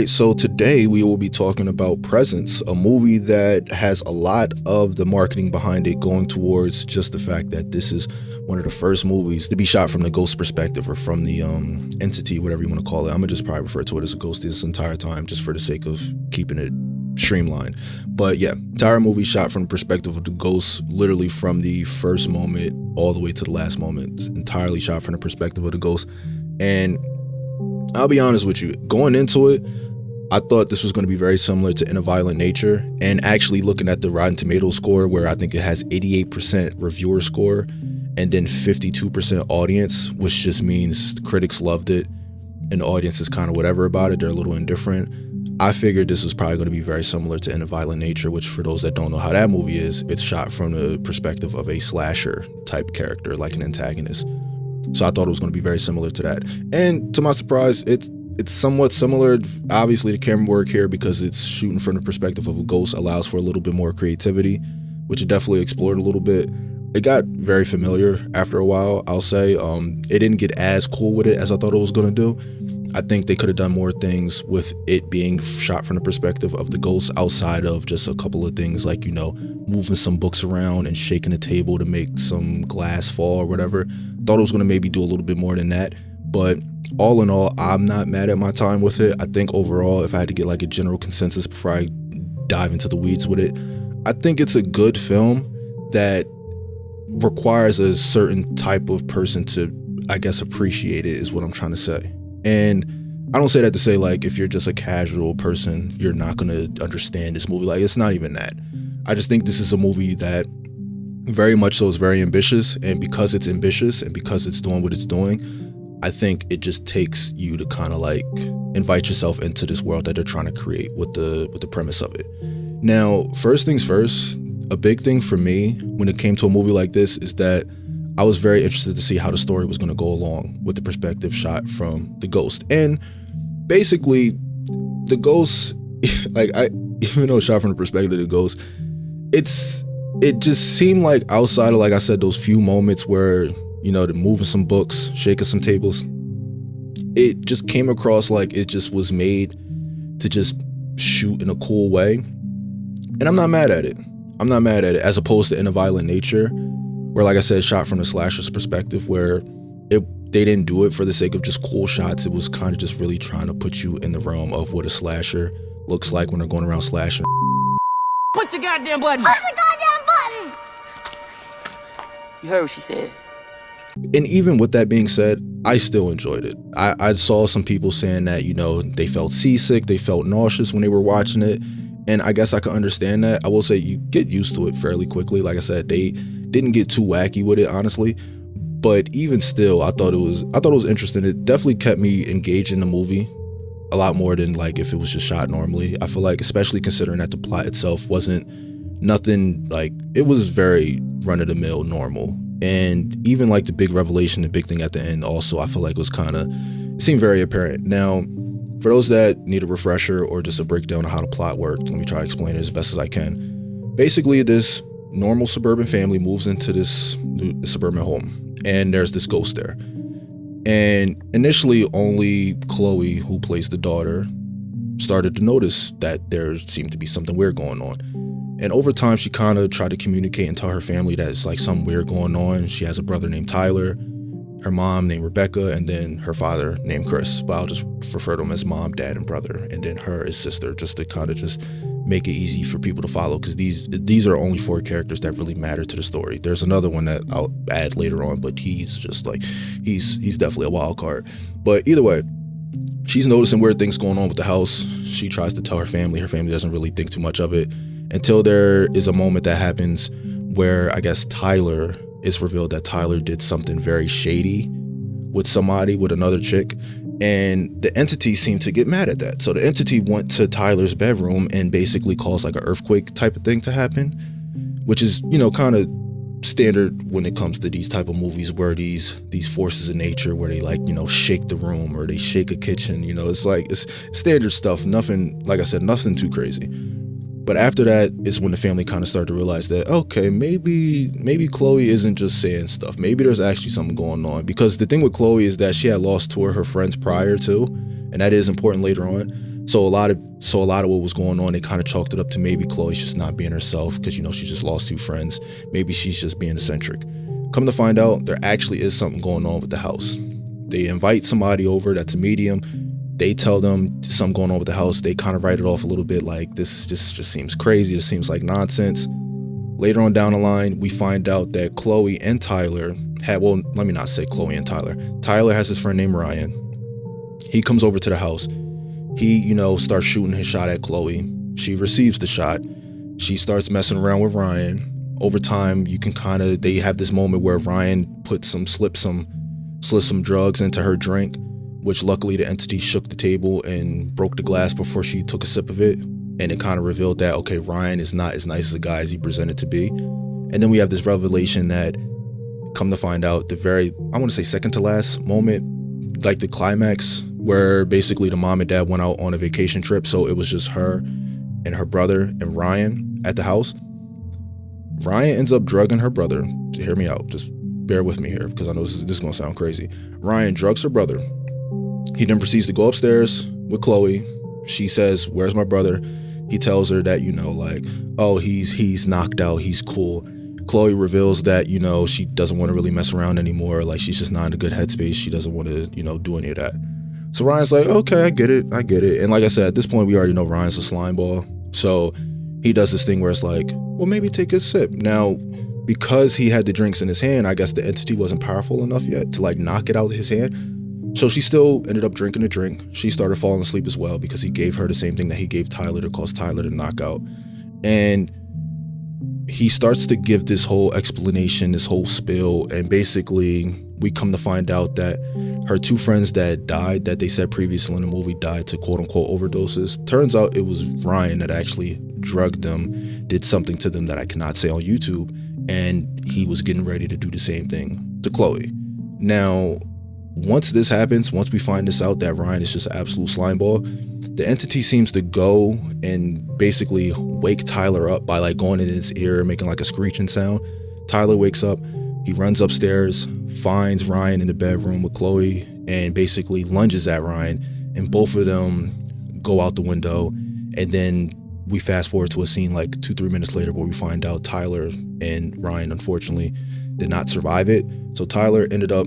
right, so today we will be talking about Presence, a movie that has a lot of the marketing behind it going towards just the fact that this is one of the first movies to be shot from the ghost perspective, or from the entity, whatever you want to call it. I'm gonna just probably refer to it as a ghost this entire time, just for the sake of keeping it streamlined. But yeah, entire movie shot from the perspective of the ghost, literally from the first moment all the way to the last moment, entirely shot from the perspective of the ghost. And I'll be honest with you, going into it, I thought this was going to be very similar to In a Violent Nature, and actually looking at the Rotten Tomatoes score, where I think it has 88% reviewer score and then 52% audience, which just means the critics loved it and the audience is kind of whatever about it. They're a little indifferent. I figured this was probably going to be very similar to In a Violent Nature, which, for those that don't know how that movie is, it's shot from the perspective of a slasher type character, like an antagonist. So I thought it was going to be very similar to that. And to my surprise, it's somewhat similar. Obviously, the camera work here, because it's shooting from the perspective of a ghost, allows for a little bit more creativity, which it definitely explored a little bit. It got very familiar after a while, I'll say. It didn't get as cool with it as I thought it was going to do. I think they could have done more things with it being shot from the perspective of the ghost, outside of just a couple of things like, moving some books around and shaking a table to make some glass fall or whatever. Thought it was going to maybe do a little bit more than that. But all in all, I'm not mad at my time with it. I think overall, if I had to get like a general consensus before I dive into the weeds with it, I think it's a good film that requires a certain type of person to, I guess, appreciate it, is what I'm trying to say. And I don't say that to say, like, if you're just a casual person, you're not going to understand this movie. Like, it's not even that. I just think this is a movie that very much so is very ambitious. And because it's ambitious and because it's doing what it's doing, I think it just takes you to kind of like invite yourself into this world that they're trying to create with the premise of it. Now, first things first, a big thing for me when it came to a movie like this is that I was very interested to see how the story was going to go along with the perspective shot from the ghost. And basically, the ghost, even though it's shot from the perspective of the ghost, it just seemed like, outside of, like I said, those few moments where, they're moving some books, shaking some tables, it just came across like it just was made to just shoot in a cool way. And I'm not mad at it. As opposed to In a Violent Nature, where, like I said, shot from the slasher's perspective, where they didn't do it for the sake of just cool shots. It was kind of just really trying to put you in the realm of what a slasher looks like when they're going around slashing. Push the goddamn button! Push the goddamn button! You heard what she said. And even with that being said, I still enjoyed it. I saw some people saying that, they felt seasick, they felt nauseous when they were watching it. And I guess I can understand that. I will say you get used to it fairly quickly. Like I said, they didn't get too wacky with it, honestly. But even still, I thought it was interesting. It definitely kept me engaged in the movie a lot more than like if it was just shot normally. I feel like, especially considering that the plot itself wasn't nothing like, it was very run-of-the-mill normal. And even like the big revelation, the big thing at the end also, I feel like it seemed very apparent. Now, for those that need a refresher or just a breakdown of how the plot worked, let me try to explain it as best as I can. Basically, this normal suburban family moves into this new suburban home, and there's this ghost there. And initially, only Chloe, who plays the daughter, started to notice that there seemed to be something weird going on. And over time, she kind of tried to communicate and tell her family that it's like something weird going on. She has a brother named Tyler, her mom named Rebecca, and then her father named Chris. But I'll just refer to them as mom, dad, and brother. And then her is sister, just to kind of just make it easy for people to follow, because these are only 4 characters that really matter to the story. There's another one that I'll add later on, but he's just like, he's definitely a wild card. But either way, she's noticing weird things going on with the house. She tries to tell her family. Her family doesn't really think too much of it, until there is a moment that happens where I guess it's revealed that Tyler did something very shady with another chick, and the entity seemed to get mad at that. So the entity went to Tyler's bedroom and basically caused like an earthquake type of thing to happen, which is, kind of standard when it comes to these type of movies, where these forces of nature, where they like, shake the room or they shake a kitchen, it's standard stuff. Nothing, like I said, nothing too crazy. But after that is when the family kind of started to realize that, okay, maybe Chloe isn't just saying stuff. Maybe there's actually something going on. Because the thing with Chloe is that she had lost 2 of her friends prior to, and that is important later on. So a lot of what was going on, they kind of chalked it up to maybe Chloe's just not being herself because, you know, she just lost 2 friends. Maybe she's just being eccentric. Come to find out, there actually is something going on with the house. They invite somebody over that's a medium. They tell them something going on with the house. They kind of write it off a little bit like, this just seems crazy. This seems like nonsense. Later on down the line, we find out that Chloe and Tyler let me not say Chloe and Tyler. Tyler has his friend named Ryan. He comes over to the house. He, you know, starts shooting his shot at Chloe. She receives the shot. She starts messing around with Ryan. Over time, they have this moment where Ryan slips some drugs into her drink, which luckily the entity shook the table and broke the glass before she took a sip of it. And it kind of revealed that, okay, Ryan is not as nice as a guy as he presented to be. And then we have this revelation that, come to find out, I want to say second to last moment, like the climax, where basically the mom and dad went out on a vacation trip. So it was just her and her brother and Ryan at the house. Ryan ends up drugging her brother. Hear me out. Just bear with me here because I know this is going to sound crazy. Ryan drugs her brother. He then proceeds to go upstairs with Chloe. She says, "Where's my brother?" He tells her that, you know, like, oh, he's knocked out. He's cool. Chloe reveals that, you know, she doesn't want to really mess around anymore. Like, she's just not in a good headspace. She doesn't want to, you know, do any of that. So Ryan's like, okay, I get it. And like I said, at this point, we already know Ryan's a slime ball. So he does this thing where it's like, well, maybe take a sip. Now, because he had the drinks in his hand, I guess the entity wasn't powerful enough yet to like knock it out of his hand. So she still ended up drinking the drink. She started falling asleep as well because he gave her the same thing that he gave Tyler to cause Tyler to knock out. And he starts to give this whole explanation, this whole spiel, and basically we come to find out that her 2 friends that died, that they said previously in the movie died to quote-unquote overdoses. Turns out it was Ryan that actually drugged them, did something to them that I cannot say on YouTube, and he was getting ready to do the same thing to Chloe. Now, once this happens, once we find this out that Ryan is just an absolute slimeball, the entity seems to go and basically wake Tyler up by like going in his ear, making like a screeching sound. Tyler wakes up, he runs upstairs, finds Ryan in the bedroom with Chloe, and basically lunges at Ryan, and both of them go out the window. And then we fast forward to a scene like 2-3 minutes later where we find out Tyler and Ryan unfortunately did not survive it. So Tyler ended up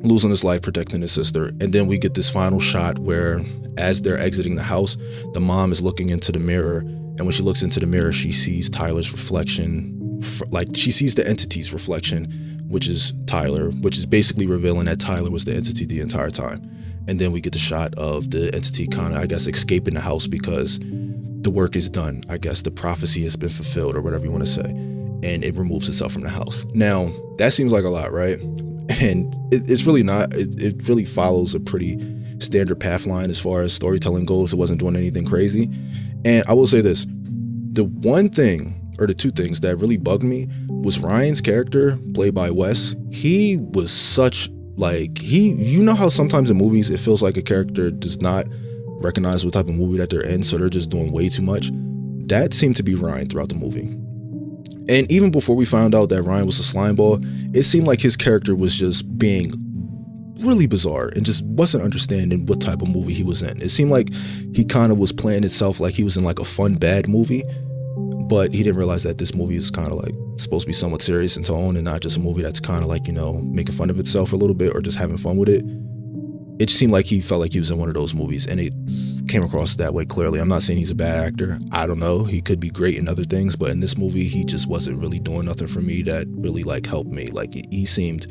losing his life protecting his sister. And then we get this final shot where as they're exiting the house, the mom is looking into the mirror, and when she looks into the mirror, she sees Tyler's reflection, like she sees the entity's reflection, which is Tyler, which is basically revealing that Tyler was the entity the entire time. And then we get the shot of the entity kind of, I guess, escaping the house because the work is done. I guess the prophecy has been fulfilled, or whatever you want to say, and it removes itself from the house. Now, that seems like a lot, right? And it's really not. It really follows a pretty standard path line as far as storytelling goes. It wasn't doing anything crazy. And I will say this, the one thing, or the 2 things that really bugged me was Ryan's character, played by Wes. He was such like, you know how sometimes in movies it feels like a character does not recognize what type of movie that they're in, so they're just doing way too much. That seemed to be Ryan throughout the movie. And even before we found out that Ryan was a slimeball, it seemed like his character was just being really bizarre and just wasn't understanding what type of movie he was in. It seemed like he kind of was playing itself like he was in like a fun, bad movie, but he didn't realize that this movie is kind of like supposed to be somewhat serious in tone and not just a movie that's kind of like, you know, making fun of itself a little bit or just having fun with it. It seemed like he felt like he was in one of those movies, and it came across that way clearly. I'm not saying he's a bad actor. I don't know. He could be great in other things, but in this movie, he just wasn't really doing nothing for me that really like helped me. Like he seemed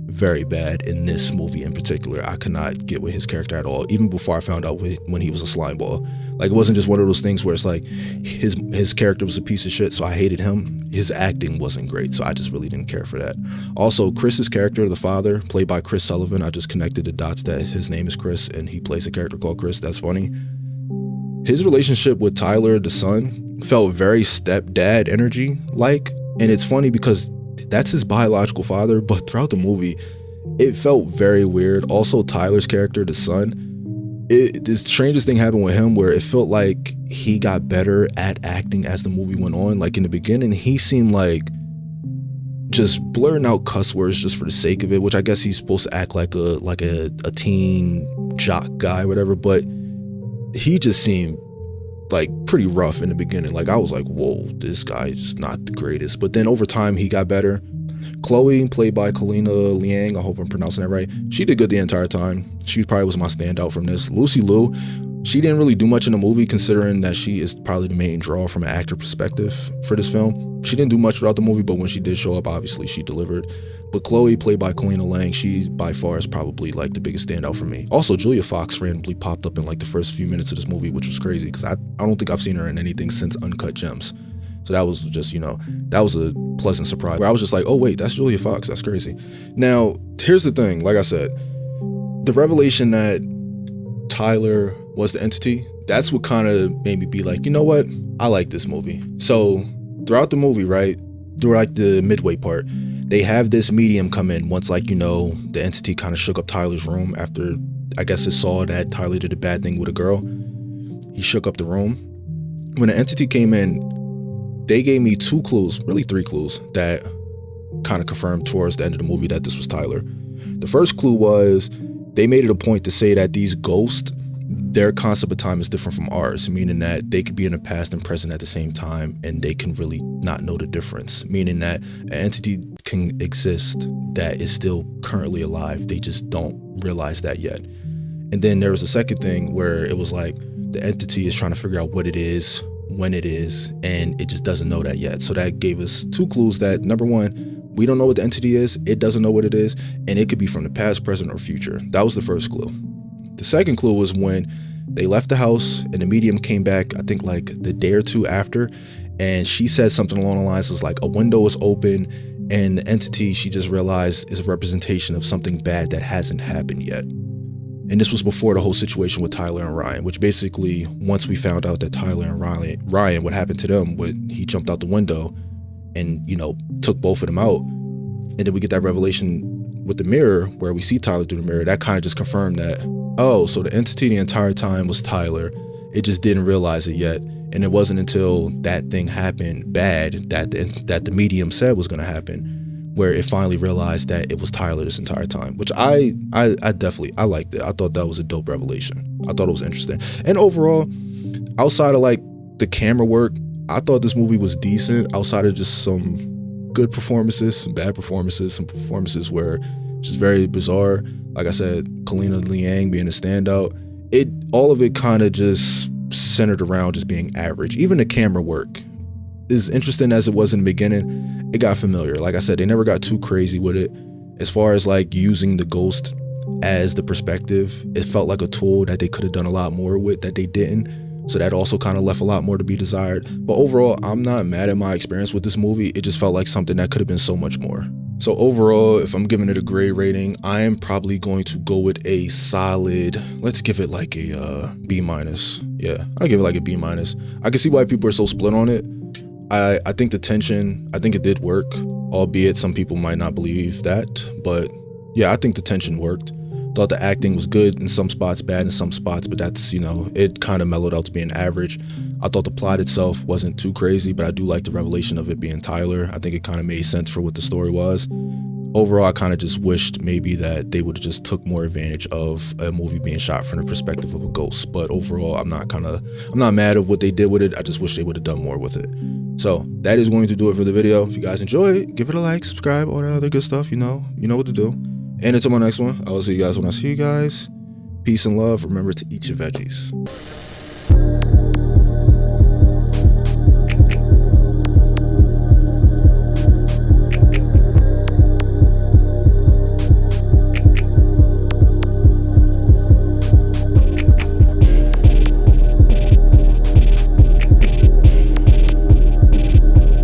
very bad in this movie in particular. I could not get with his character at all, even before I found out when he was a slimeball. Like, it wasn't just one of those things where it's like his character was a piece of shit, so I hated him. His acting wasn't great, so I just really didn't care for that. Also, Chris's character, the father, played by Chris Sullivan, I just connected the dots that his name is Chris and he plays a character called Chris. That's funny. His relationship with Tyler, the son, felt very stepdad energy like, and it's funny because that's his biological father, but throughout the movie, it felt very weird. Also, Tyler's character, the son, the strangest thing happened with him where it felt like he got better at acting as the movie went on. Like in the beginning, he seemed like just blurring out cuss words just for the sake of it, which I guess he's supposed to act like a teen jock guy, whatever. But he just seemed like pretty rough in the beginning. Like, I was like, whoa, this guy's not the greatest. But then over time, he got better. Chloe, played by Callina Liang, I hope I'm pronouncing that right, she did good the entire time. She probably was my standout from this. Lucy Liu, she didn't really do much in the movie, considering that she is probably the main draw from an actor perspective for this film. She didn't do much throughout the movie, but when she did show up, obviously she delivered. But Chloe, played by Callina Liang, she by far is probably like the biggest standout for me. Also, Julia Fox randomly popped up in like the first few minutes of this movie, which was crazy because I don't think I've seen her in anything since Uncut Gems. So that was just, that was a pleasant surprise where I was just like, oh wait, that's Julia Fox, that's crazy. Now, here's the thing, like I said, the revelation that Tyler was the entity, that's what kind of made me be like, you know what, I like this movie. So throughout the movie, right, throughout the midway part, they have this medium come in once, like, the entity kind of shook up Tyler's room after, I guess, it saw that Tyler did a bad thing with a girl. He shook up the room. When the entity came in, they gave me 2 clues, really 3 clues, that kind of confirmed towards the end of the movie that this was Tyler. The first clue was they made it a point to say that these ghosts, their concept of time is different from ours, meaning that they could be in the past and present at the same time, and they can really not know the difference, meaning that an entity can exist that is still currently alive. They just don't realize that yet. And then there was a second thing where it was like the entity is trying to figure out what it is, when it is, and it just doesn't know that yet. So that gave us 2 clues that, number one, we don't know what the entity is, it doesn't know what it is, and it could be from the past, present, or future. That was the first clue. The second clue was when they left the house and the medium came back, I think like the day or 2 after, and she said something along the lines of like a window was open and the entity, she just realized, is a representation of something bad that hasn't happened yet. And this was before the whole situation with Tyler and Ryan, which basically, once we found out that Tyler and Ryan, what happened to them, he jumped out the window and, took both of them out. And then we get that revelation with the mirror where we see Tyler through the mirror. That kind of just confirmed that, oh, so the entity the entire time was Tyler. It just didn't realize it yet. And it wasn't until that thing happened bad that the medium said was going to happen, where it finally realized that it was Tyler this entire time, which I liked it. I thought that was a dope revelation. I thought it was interesting. And overall, outside of like the camera work, I thought this movie was decent, outside of just some good performances, some bad performances, some performances where it's just very bizarre. Like I said, Callina Liang being a standout, all of it kind of just centered around just being average. Even the camera work, as interesting as it was in the beginning, it got familiar. Like I said, they never got too crazy with it. As far as like using the ghost as the perspective, it felt like a tool that they could have done a lot more with that they didn't. So that also kind of left a lot more to be desired. But overall, I'm not mad at my experience with this movie. It just felt like something that could have been so much more. So overall, if I'm giving it a grade rating, I am probably going to go with a solid, let's give it like a B-. Yeah, I'll give it like a B-. I can see why people are so split on it. I think the tension, I think it did work, albeit some people might not believe that. But yeah, I think the tension worked. Thought the acting was good in some spots, bad in some spots, but that's, it kind of mellowed out to being average. I thought the plot itself wasn't too crazy, but I do like the revelation of it being Tyler. I think it kind of made sense for what the story was. Overall, I kind of just wished maybe that they would have just took more advantage of a movie being shot from the perspective of a ghost. But overall, I'm not mad at what they did with it. I just wish they would have done more with it. So that is going to do it for the video. If you guys enjoy it, give it a like, subscribe, all that other good stuff. You know what to do. And until my next one, I will see you guys when I see you guys. Peace and love. Remember to eat your veggies.